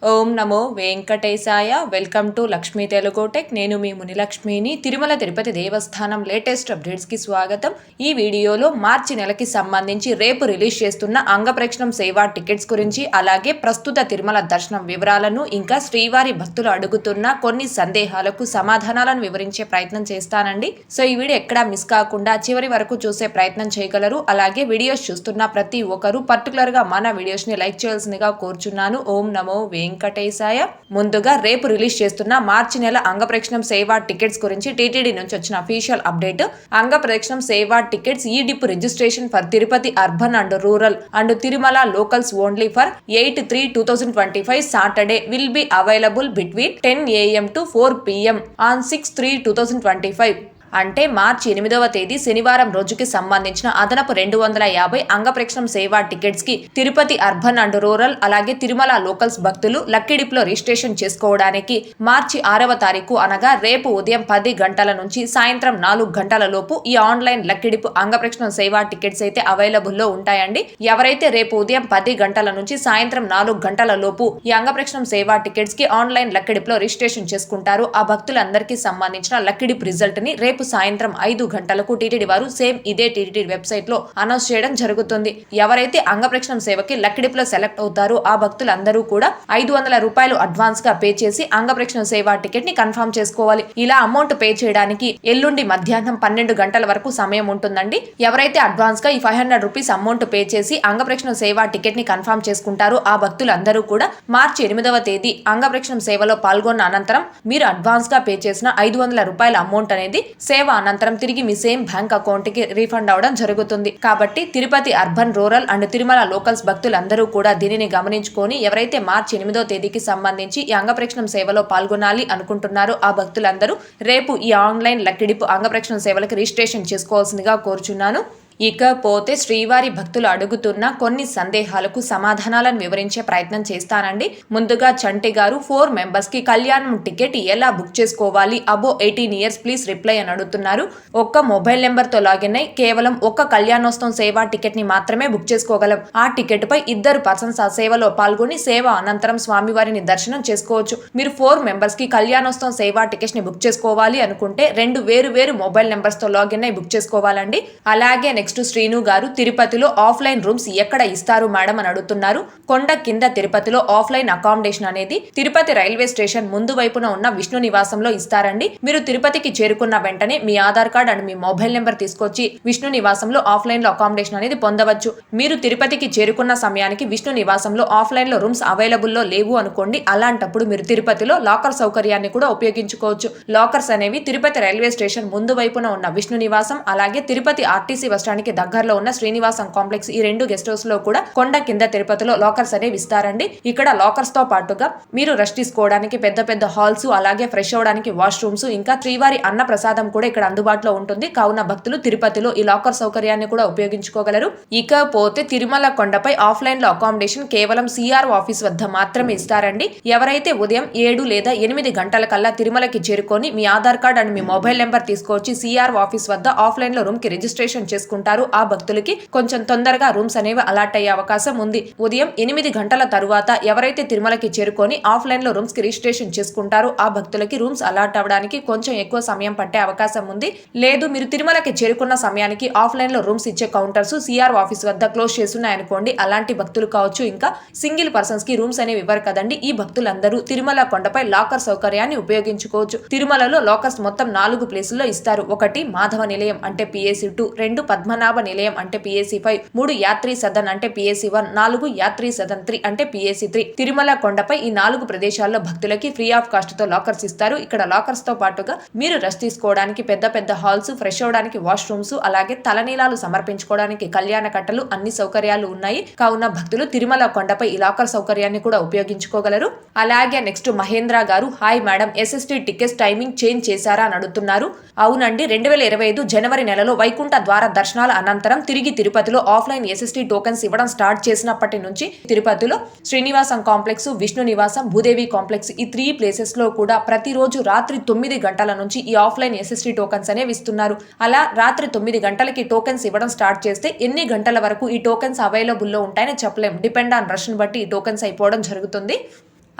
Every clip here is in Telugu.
Om Namo Venkatesaya. Welcome to Lakshmi Telugu tech. నేను మీ మునిలక్ష్మిని. తిరుమల తిరుపతి దేవస్థానం లేటెస్ట్ అప్డేట్స్కి స్వాగతం. ఈ వీడియోలో మార్చి నెలకి సంబంధించి రేపు రిలీజ్ చేస్తున్న అంగప్రక్షణం సేవా టికెట్స్ గురించి, అలాగే ప్రస్తుత తిరుమల దర్శనం వివరాలను, ఇంకా శ్రీవారి భక్తులు అడుగుతున్న కొన్ని సందేహాలకు సమాధానాలను వివరించే ప్రయత్నం చేస్తానండి. సో ఈ వీడియో ఎక్కడా మిస్ కాకుండా చివరి వరకు చూసే ప్రయత్నం చేయగలరు. అలాగే వీడియోస్ చూస్తున్న ప్రతి ఒక్కరు పర్టికులర్గా మన వీడియోస్ని లైక్ చేయాల్సిందిగా కోరుచున్నాను. ఓం నమో వెంకటేశాయ. ముందుగా రేపు రిలీజ్ చేస్తున్న మార్చి నెల అంగప్రక్షణం సేవా టికెట్స్ గురించి టీటీడీ నుంచి వచ్చిన అఫీషియల్ అప్డేట్. అంగప్రక్షణం సేవా టికెట్స్ ఈ dip registration for Tirupati urban and rural and Tirumala locals only for 8/3/2025 Saturday will be available between 10 AM to 4 PM on 6/3/2025. అంటే మార్చి 8వ తేదీ శనివారం రోజుకి సంబంధించిన అదనపు 250 అంగప్రక్షణం సేవా టికెట్స్ కి తిరుపతి అర్బన్ అండ్ రూరల్ అలాగే తిరుమల లోకల్స్ భక్తులు లక్కీ డిప్ లో రిజిస్ట్రేషన్ చేసుకోవడానికి మార్చి 6వ తారీఖు అనగా రేపు ఉదయం 10 గంటల నుంచి సాయంత్రం 4 గంటల లోపు ఈ ఆన్లైన్ లక్కీ డిప్ అంగప్రక్షణం సేవా టికెట్స్ అయితే అవైలబుల్ లో ఉంటాయండి. ఎవరైతే రేపు ఉదయం 10 గంటల నుంచి సాయంత్రం 4 గంటల లోపు ఈ అంగప్రక్షణం సేవా టికెట్స్ కి ఆన్లైన్ లక్కీ డిప్ లో రిజిస్ట్రేషన్ చేసుకుంటారు, ఆ భక్తులందరికీ సంబంధించిన లక్కీ డిప్ రిజల్ట్ ని రేపు సాయంత్రం 5 గంటలకు టీటీడీ వారు సేమ్ ఇదే టీటీడీ వెబ్సైట్ లో అనౌన్స్ చేయడం జరుగుతుంది. ఎవరైతే అంగప్రక్షణం సేవకి లక్కీ డిప్ లో సెలెక్ట్ అవుతారో ఆ భక్తులందరూ కూడా 500 రూపాయలు అడ్వాన్స్ గా పే చేసి అంగప్రక్షణం సేవా టికెట్ ని కన్ఫర్మ్ చేసుకోవాలి. ఇలా అమౌంట్ పే చేయడానికి ఎల్లుండి మధ్యాహ్నం 12 గంటల వరకు సమయం ఉంటుందండి. ఎవరైతే అడ్వాన్స్ గా ఈ 500 రూపీస్ అమౌంట్ పే చేసి అంగప్రక్షణం సేవా టికెట్ ని కన్ఫర్మ్ చేసుకుంటారో ఆ భక్తులందరూ కూడా మార్చి 8వ తేదీ అంగప్రక్షణం సేవలో పాల్గొన్న అనంతరం మీరు అడ్వాన్స్ గా పే చేసిన 500 రూపాయల అమౌంట్ అనేది సేవ అనంతరం తిరిగి మీ సేమ్ బ్యాంక్ అకౌంట్ కి రీఫండ్ అవడం జరుగుతుంది. కాబట్టి Tirupati urban rural and Tirumala locals భక్తులందరూ కూడా దీనిని గమనించుకొని ఎవరైతే మార్చి 8వ తేదీకి సంబంధించి ఈ అంగప్రక్షణం సేవలో పాల్గొనాలి అనుకుంటున్నారో ఆ భక్తులందరూ రేపు ఈ ఆన్లైన్ లక్కీ డిప్ అంగప్రక్షణం సేవలకు రిజిస్ట్రేషన్ చేసుకోవాల్సిందిగా కోరుచున్నాను. ఇకపోతే శ్రీవారి భక్తులు అడుగుతున్న కొన్ని సందేహాలకు సమాధానాలను వివరించే ప్రయత్నం చేస్తానండి. ముందుగా చంటి గారు 4 మెంబర్స్ కి కళ్యాణం టికెట్ ఎలా బుక్ చేసుకోవాలి, అబో 18 ఇయర్స్ ప్లీజ్ రిప్లై అని అడుగుతున్నారు. ఒక్క మొబైల్ నెంబర్ తో లాగిన్ అయి కేవలం ఒక్క కళ్యాణోత్సవం సేవా టికెట్ ని మాత్రమే బుక్ చేసుకోగలం. ఆ టికెట్ పై 2 పర్సన్స్ ఆ సేవలో పాల్గొని సేవ అనంతరం స్వామివారిని దర్శనం చేసుకోవచ్చు. మీరు 4 మెంబర్స్ కి కళ్యాణోత్సవం సేవా టికెట్స్ ని బుక్ చేసుకోవాలి అనుకుంటే 2 వేరు మొబైల్ నెంబర్స్ తో లాగిన్ అయి బుక్ చేసుకోవాలండి. అలాగే నెక్స్ట్ శ్రీను గారు తిరుపతిలో ఆఫ్లైన్ రూమ్స్ ఎక్కడ ఇస్తారు మేడం అని అడుగుతున్నారు. కొండ కింద తిరుపతిలో ఆఫ్లైన్ అకామిడేషన్ అనేది తిరుపతి రైల్వే స్టేషన్ ముందు వైపున ఉన్న విష్ణు నివాసంలో ఇస్తారండి. మీరు తిరుపతికి చేరుకున్న వెంటనే మీ ఆధార్ కార్డ్ అండ్ మీ మొబైల్ నెంబర్ తీసుకొచ్చి విష్ణు నివాసంలో ఆఫ్లైన్ లో అకామిడేషన్ అనేది పొందవచ్చు. మీరు తిరుపతికి చేరుకున్న సమయానికి విష్ణు నివాసంలో ఆఫ్లైన్ లో రూమ్స్ అవైలబుల్ లో లేవు అనుకోండి, అలాంటప్పుడు మీరు తిరుపతిలో లాకర్ సౌకర్యాన్ని కూడా ఉపయోగించుకోవచ్చు. లాకర్స్ అనేవి తిరుపతి రైల్వే స్టేషన్ ముందు వైపున ఉన్న విష్ణు నివాసం అలాగే తిరుపతి ఆర్టీసీ బస్టాండ్ దగ్గరలో ఉన్న శ్రీనివాసం కాంప్లెక్స్ ఈ 2 గెస్ట్ హౌస్ లో కూడా కొండ కింద తిరుపతిలో లాకర్స్ అనేవి ఇస్తారండి. ఇక్కడ లాకర్స్ తో పాటుగా మీరు రెస్ట్ తీసుకోవడానికి పెద్ద హాల్స్ అలాగే ఫ్రెష్ అవడానికి వాష్రూమ్స్ ఇంకా శ్రీవారి అన్న ప్రసాదం కూడా ఇక్కడ అందుబాటులో ఉంటుంది. కావున భక్తులు తిరుపతిలో ఈ లాకర్ సౌకర్యాన్ని కూడా ఉపయోగించుకోగలరు. ఇకపోతే తిరుమల కొండపై ఆఫ్లైన్ లో అకామిడేషన్ కేవలం సిఆర్ఓ ఆఫీస్ వద్ద మాత్రమే ఇస్తారండి. ఎవరైతే ఉదయం 7 లేదా 8 గంటల కల్లా తిరుమలకి చేరుకొని మీ ఆధార్ కార్డ్ అండ్ మీ మొబైల్ నెంబర్ తీసుకొచ్చి సిఆర్ఓ ఆఫీస్ వద్ద ఆఫ్లైన్ లో రూమ్ కి రిజిస్ట్రేషన్ చేసుకుంటారు, ఆ భక్తులకి కొంచెం తొందరగా రూమ్స్ అనేవి అలాట్ అయ్యే అవకాశం ఉంది. ఉదయం 8 గంటల తరువాత ఎవరైతే తిరుమలకి చేరుకొని ఆఫ్లైన్ లో రూమ్స్ కి రిజిస్ట్రేషన్ చేసుకుంటారో ఆ భక్తులకి రూమ్స్ అలాట్ అవ్వడానికి కొంచెం ఎక్కువ సమయం పట్టే అవకాశం ఉంది. లేదు మీరు తిరుమలకి చేరుకున్న సమయానికి ఆఫ్లైన్ లో రూమ్స్ ఇచ్చే కౌంటర్స్ సిఆర్ఓ ఆఫీస్ వద్ద క్లోజ్ చేస్తున్నాయనుకోండి, అలాంటి భక్తులు కావచ్చు. ఇంకా సింగిల్ పర్సన్స్ కి రూమ్స్ అనేవి ఇవ్వరు కదండి. ఈ భక్తులందరూ తిరుమల కొండపై లాకర్ సౌకర్యాన్ని ఉపయోగించుకోవచ్చు. తిరుమలలో లాకర్స్ మొత్తం 4 ప్లేసుల్లో ఇస్తారు. 1 మాధవ నిలయం అంటే PAC 2, 2 పద్మనాభ నిలయం అంటే PAC 5, 3 యాత్రీ సదన్ అంటే PAC 1, 4 యాత్రీ సదన్ 3 అంటే PAC 3. తిరుమల కొండపై ఈ 4 ప్రదేశాల్లో భక్తులకి ఫ్రీ ఆఫ్ కాస్ట్ తో లాకర్స్ ఇస్తారు. ఇక్కడ లాకర్స్ తో పాటుగా మీరు రెస్ట్ తీసుకోవడానికి పెద్ద హాల్స్, ఫ్రెష్ అవడానికి వాష్రూమ్స్ అలాగే తలనీలాలు సమర్పించుకోవడానికి కళ్యాణ కట్టలు అన్ని సౌకర్యాలు ఉన్నాయి. కావున భక్తులు తిరుమల కొండపై ఈ లాకర్ సౌకర్యాన్ని కూడా ఉపయోగించుకోగలరు. అలాగే నెక్స్ట్ మహేంద్ర గారు, hi madam, SST tickets timing change చేశారా అని అడుగుతున్నారు. అవునండి, 2025 జనవరి నెలలో వైకుంఠ ద్వార దర్శనాల అనంతరం తిరిగి తిరుపతిలో ఆఫ్లైన్ SST టోకెన్స్ ఇవ్వడం స్టార్ట్ చేసినప్పటి నుంచి తిరుపతిలో శ్రీనివాసం కాంప్లెక్స్, విష్ణు నివాసం, భూదేవి కాంప్లెక్స్ ఈ 3 ప్లేసెస్ లో కూడా ప్రతిరోజు రాత్రి 9 గంటల నుంచి ఈ ఆఫ్లైన్ SST టోకెన్స్ అనేవి ఇస్తున్నారు. అలా రాత్రి 9 గంటలకి టోకెన్స్ ఇవ్వడం స్టార్ట్ చేస్తే ఎన్ని గంటల వరకు ఈ టోకెన్స్ అవైలబుల్ లో ఉంటాయని చెప్పలేం. డిపెండ్ ఆన్ రష్ బట్టి ఈ టోకెన్స్ అయిపోవడం జరుగుతుంది.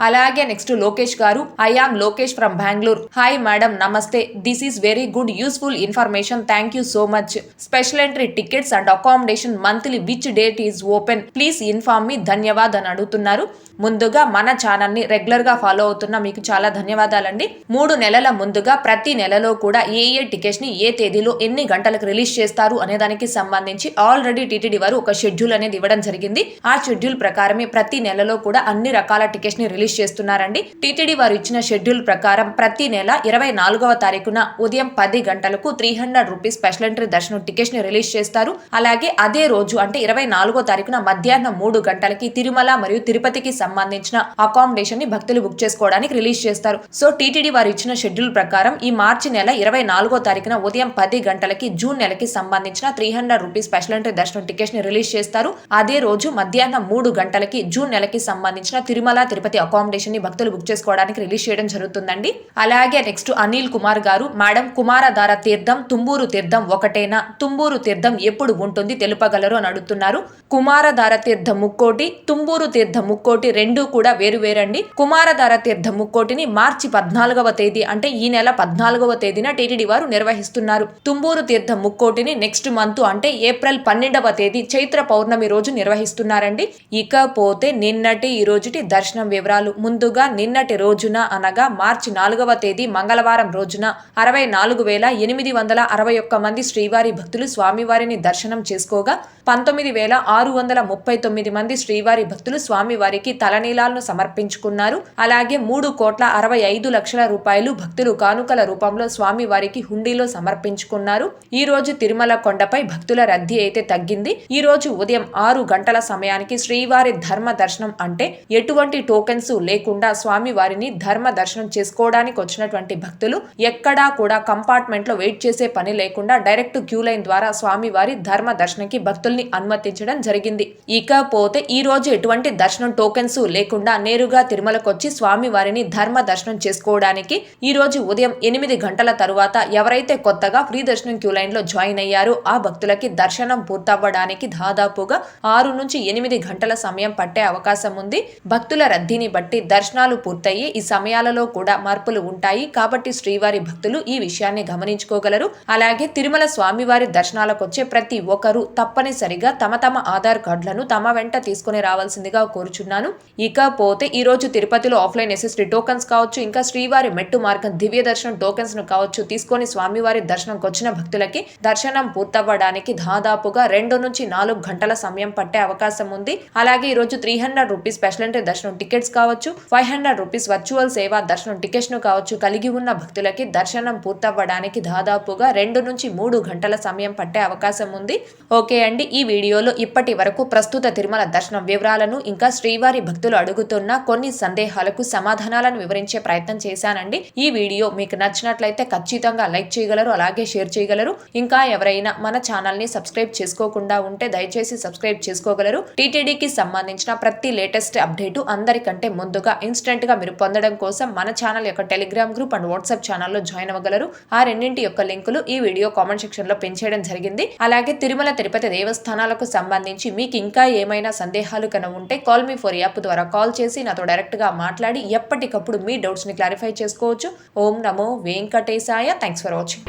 అలాగే నెక్స్ట్ లోకేష్ గారు, I am Lokesh from Bengaluru. Hi madam, నమస్తే. This is very good useful information. Thank you so much. Special entry tickets and accommodation monthly which date is open please inform me ధన్యవాద్ అని అడుగుతున్నారు. ముందుగా మన ఛానల్ ని రెగ్యులర్ గా ఫాలో అవుతున్న మీకు చాలా ధన్యవాదాలండి. 3 నెలల ముందుగా ప్రతి నెలలో కూడా ఏ టికెట్స్ ని ఏ తేదీలో ఎన్ని గంటలకు రిలీజ్ చేస్తారు అనే దానికి సంబంధించి ఆల్రెడీ టీటీడీ వారు ఒక షెడ్యూల్ అనేది ఇవ్వడం జరిగింది. ఆ షెడ్యూల్ ప్రకారమే ప్రతి నెలలో కూడా అన్ని రకాల టికెట్స్ ని రిలీజ్ చేస్తున్నారండి. టీటీడీ వారు ఇచ్చిన షెడ్యూల్ ప్రకారం ప్రతి నెల 24వ తారీఖున ఉదయం 10 గంటలకు 300 రూపీస్ స్పెషల్ ఎంట్రీ దర్శనం టికెట్స్ ని రిలీజ్ చేస్తారు. అలాగే అదే రోజు అంటే 24వ తారీఖున మధ్యాహ్నం 3 గంటలకి తిరుమల మరియు తిరుపతికి సంబంధించిన అకామిడేషన్ ని భక్తులు బుక్ చేసుకోవడానికి రిలీజ్ చేస్తారు. సో టీటీడీ వారు ఇచ్చిన షెడ్యూల్ ప్రకారం ఈ మార్చి నెల 24వ తారీఖున ఉదయం 10 గంటలకి జూన్ నెలకి సంబంధించిన 300 రూపీస్ స్పెషల్ ఎంట్రీ దర్శనం టికెట్స్ ని రిలీజ్ చేస్తారు. అదే రోజు మధ్యాహ్నం 3 గంటలకి జూన్ నెలకి సంబంధించిన తిరుమల తిరుపతి అకామిడేషన్ ని భక్తులు బుక్ చేసుకోవడానికి రిలీజ్ చేయడం జరుగుతుందండి. అలాగే నెక్స్ట్ అనిల్ కుమార్ గారు, మేడం కుమారధార తీర్థం తుంబూరు తీర్థం ఒకటేనా? తుంబూరు తీర్థం ఎప్పుడు ఉంటుంది తెలుపగలరు అని అడుగుతున్నారు. కుమారధార తీర్థం ముక్కోటి, తుంబూరు తీర్థం ముక్కోటి రెండు కూడా వేరువేరండి. కుమారధార తీర్థం ముక్కోటిని మార్చి 14వ తేదీ అంటే ఈ నెల 14వ తేదీన టీటీడీ వారు నిర్వహిస్తున్నారు. తుంబూరు తీర్థం ముక్కోటిని నెక్స్ట్ మంత్ అంటే ఏప్రిల్ 12వ తేదీ చైత్ర పౌర్ణమి రోజు నిర్వహిస్తున్నారండి. ఇకపోతే నిన్నటి ఈ రోజుటి దర్శనం వివరాలు. ముందుగా నిన్నటి రోజున అనగా మార్చి 4వ తేదీ మంగళవారం రోజున 64,861 మంది శ్రీవారి భక్తులు స్వామివారిని దర్శనం చేసుకోగా 19,639 మంది శ్రీవారి భక్తులు స్వామివారికి తలనీలాలను సమర్పించుకున్నారు. అలాగే 3,65,00,000 రూపాయలు భక్తులు కానుకల రూపంలో స్వామివారికి హుండీలో సమర్పించుకున్నారు. ఈ రోజు తిరుమల కొండపై భక్తుల రద్దీ అయితే తగ్గింది. ఈ రోజు ఉదయం 6 గంటల సమయానికి శ్రీవారి ధర్మ దర్శనం అంటే ఎటువంటి టోకెన్స్ లేకుండా స్వామివారిని ధర్మ దర్శనం చేసుకోవడానికి వచ్చినటువంటి భక్తులు ఎక్కడా కూడా కంపార్ట్మెంట్ లో వెయిట్ చేసే పని లేకుండా డైరెక్ట్ క్యూ లైన్ ద్వారా స్వామివారి ధర్మ దర్శనంకి భక్తుల్ని అనుమతించడం జరిగింది. ఇకపోతే ఈ రోజు ఎటువంటి దర్శనం టోకెన్స్ లేకుండా నేరుగా తిరుమలకు వచ్చి స్వామివారిని ధర్మ దర్శనం చేసుకోవడానికి ఈ రోజు ఉదయం 8 గంటల తరువాత ఎవరైతే కొత్తగా ఫ్రీ దర్శనం క్యూ లైన్ లో జాయిన్ అయ్యారో ఆ భక్తులకి దర్శనం పూర్తవ్వడానికి దాదాపుగా 6 నుంచి 8 గంటల సమయం పట్టే అవకాశం ఉంది. భక్తుల రద్దీని బట్టి దర్శనాలు పూర్తయ్యి ఈ సమయాలలో కూడా మార్పులు ఉంటాయి కాబట్టి శ్రీవారి భక్తులు ఈ విషయాన్ని గమనించుకోగలరు. అలాగే తిరుమల స్వామివారి దర్శనాలకు వచ్చే ప్రతి ఒక్కరూ తప్పనిసరిగా తమ ఆధార్ కార్డులను తమ వెంట తీసుకుని రావాల్సిందిగా కోరుచున్నాను. ఇకపోతే ఈ రోజు తిరుపతిలో ఆఫ్లైన్ ఎస్ఎస్టీ టోకెన్స్ కావచ్చు, ఇంకా శ్రీవారి మెట్టు మార్గం దివ్య దర్శనం టోకెన్స్ ను కావచ్చు తీసుకొని స్వామివారి దర్శనంకి వచ్చిన భక్తులకి దర్శనం పూర్తవ్వడానికి దాదాపుగా 2 నుంచి 4 గంటల సమయం పట్టే అవకాశం ఉంది. అలాగే ఈ రోజు 300 రూపీస్ స్పెషల్ ఎంట్రీ దర్శనం టికెట్స్ కావచ్చు, 500 రూపీస్ వర్చువల్ సేవా దర్శనం టికెట్స్ ను కావచ్చు కలిగి ఉన్న భక్తులకి దర్శనం పూర్తవ్వడానికి దాదాపుగా 2 నుంచి 3 గంటల సమయం పట్టే అవకాశం ఉంది. ఓకే అండి, ఈ వీడియోలో ఇప్పటి వరకు ప్రస్తుత తిరుమల దర్శనం వివరాలను ఇంకా శ్రీవారి భక్తులు అడుగుతున్న కొన్ని సందేహాలకు సమాధానాలను వివరించే ప్రయత్నం చేశానండి. ఈ వీడియో మీకు నచ్చినట్లయితే ఖచ్చితంగా లైక్ చేయగలరు, అలాగే షేర్ చేయగలరు. ఇంకా ఎవరైనా మన ఛానల్ ని సబ్స్క్రైబ్ చేసుకోకుండా ఉంటే దయచేసి సబ్స్క్రైబ్ చేసుకోగలరు. టీటీడీకి సంబంధించిన ప్రతి లేటెస్ట్ అప్డేటు అందరికంటే ముందుగా ఇన్స్టెంట్ గా మీరు పొందడం కోసం మన ఛానల్ యొక్క టెలిగ్రామ్ గ్రూప్ అండ్ వాట్సాప్ ఛానల్లో జాయిన్ అవ్వగలరు. ఆ రెండింటి యొక్క లింకులు ఈ వీడియో కామెంట్ సెక్షన్ లో పెంచేయడం జరిగింది. అలాగే తిరుమల తిరుపతి దేవస్థానాలకు సంబంధించి మీకు ఇంకా ఏమైనా సందేహాలు కనుక ఉంటే కాల్ మీ ఫర్ యాప్ ద్వారా కాల్ చేసి నాతో డైరెక్ట్ గా మాట్లాడి ఎప్పటికప్పుడు మీ డౌట్స్ ని క్లారిఫై చేసుకోవచ్చు. ఓం నమో వెంకటేశాయ. Thanks for watching.